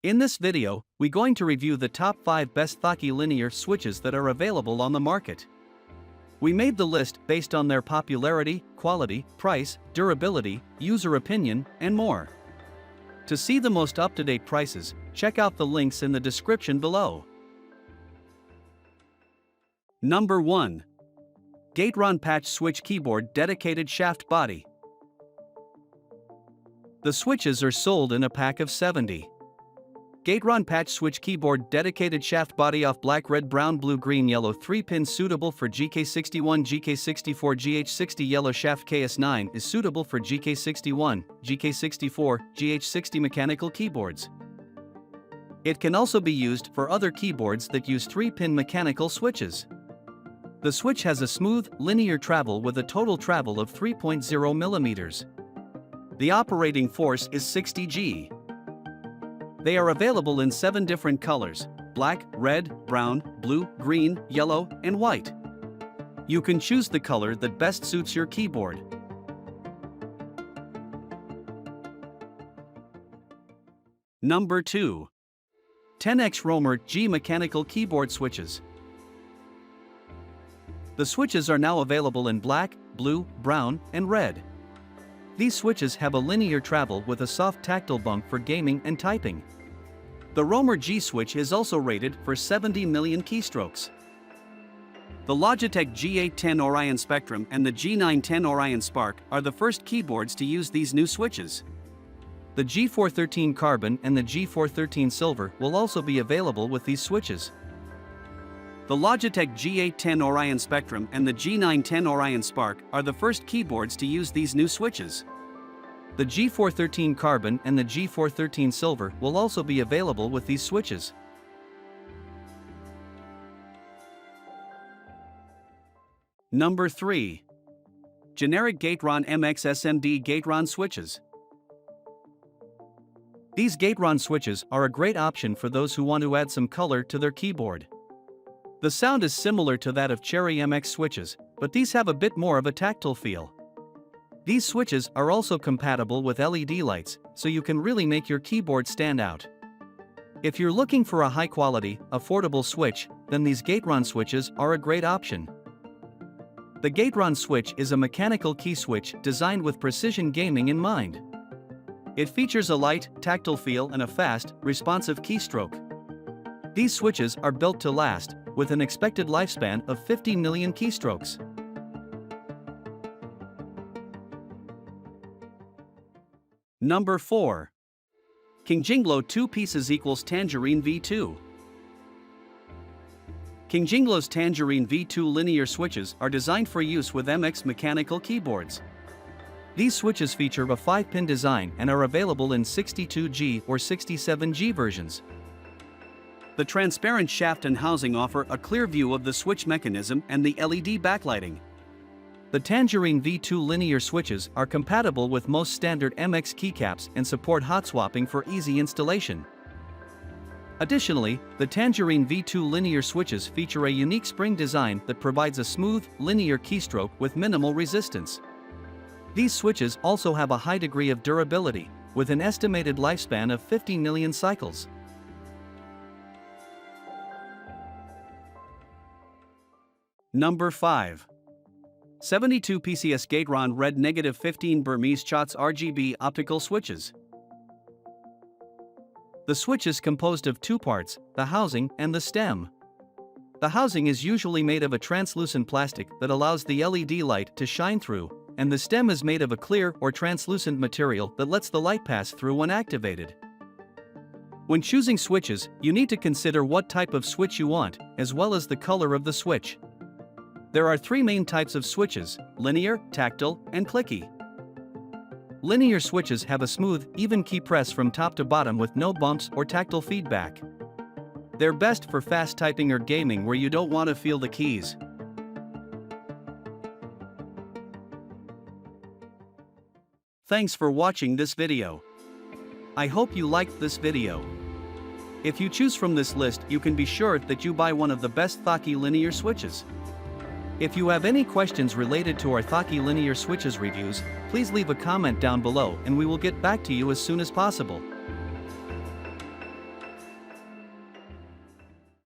In this video, we're going to review the top 5 best Thocky linear switches that are available on the market. We made the list based on their popularity, quality, price, durability, user opinion, and more. To see the most up-to-date prices, check out the links in the description below. Number 1. Gateron Patch Switch Keyboard Dedicated Shaft Body. The switches are sold in a pack of 70. Gateron Patch Switch Keyboard Dedicated Shaft Body off black, red, brown, blue, green, yellow 3-pin suitable for GK61, GK64, GH60. Yellow shaft KS9 is suitable for GK61, GK64, GH60 mechanical keyboards. It can also be used for other keyboards that use 3-pin mechanical switches. The switch has a smooth, linear travel with a total travel of 3.0 millimeters. The operating force is 60 G. They are available in 7 different colors: black, red, brown, blue, green, yellow, and white. You can choose the color that best suits your keyboard. Number 2. 10X Roamer G Mechanical Keyboard Switches. The switches are now available in black, blue, brown, and red. These switches have a linear travel with a soft tactile bump for gaming and typing. The Roamer G switch is also rated for 70 million keystrokes. The Logitech G810 Orion Spectrum and the G910 Orion Spark are the first keyboards to use these new switches. The G413 Carbon and the G413 Silver will also be available with these switches. The Logitech G810 Orion Spectrum and the G910 Orion Spark are the first keyboards to use these new switches. The G413 Carbon and the G413 Silver will also be available with these switches. Number 3. Generic Gateron MX SMD Gateron Switches. These Gateron switches are a great option for those who want to add some color to their keyboard. The sound is similar to that of Cherry MX switches, but these have a bit more of a tactile feel. These switches are also compatible with LED lights, so you can really make your keyboard stand out. If you're looking for a high-quality, affordable switch, then these Gateron switches are a great option. The Gateron switch is a mechanical key switch designed with precision gaming in mind. It features a light, tactile feel and a fast, responsive keystroke. These switches are built to last, with an expected lifespan of 50 million keystrokes. Number 4. Kingjinglo 2 pieces equals Tangerine V2. Kingjinglo's Tangerine V2 linear switches are designed for use with MX mechanical keyboards. These switches feature a 5-pin design and are available in 62G or 67G versions. The transparent shaft and housing offer a clear view of the switch mechanism and the LED backlighting. The Tangerine V2 linear switches are compatible with most standard MX keycaps and support hot swapping for easy installation. Additionally, the Tangerine V2 linear switches feature a unique spring design that provides a smooth, linear keystroke with minimal resistance. These switches also have a high degree of durability, with an estimated lifespan of 50 million cycles. Number 5. 72 PCS Gateron Red -15 Burmese Shots RGB Optical Switches. The switch is composed of 2 parts, the housing and the stem. The housing is usually made of a translucent plastic that allows the LED light to shine through, and the stem is made of a clear or translucent material that lets the light pass through when activated. When choosing switches, you need to consider what type of switch you want, as well as the color of the switch. There are 3 main types of switches: linear, tactile, and clicky. Linear switches have a smooth, even key press from top to bottom with no bumps or tactile feedback. They're best for fast typing or gaming where you don't want to feel the keys. Thanks for watching this video. I hope you liked this video. If you choose from this list, you can be sure that you buy one of the best Thocky linear switches. If you have any questions related to our Thocky linear switches reviews, please leave a comment down below and we will get back to you as soon as possible.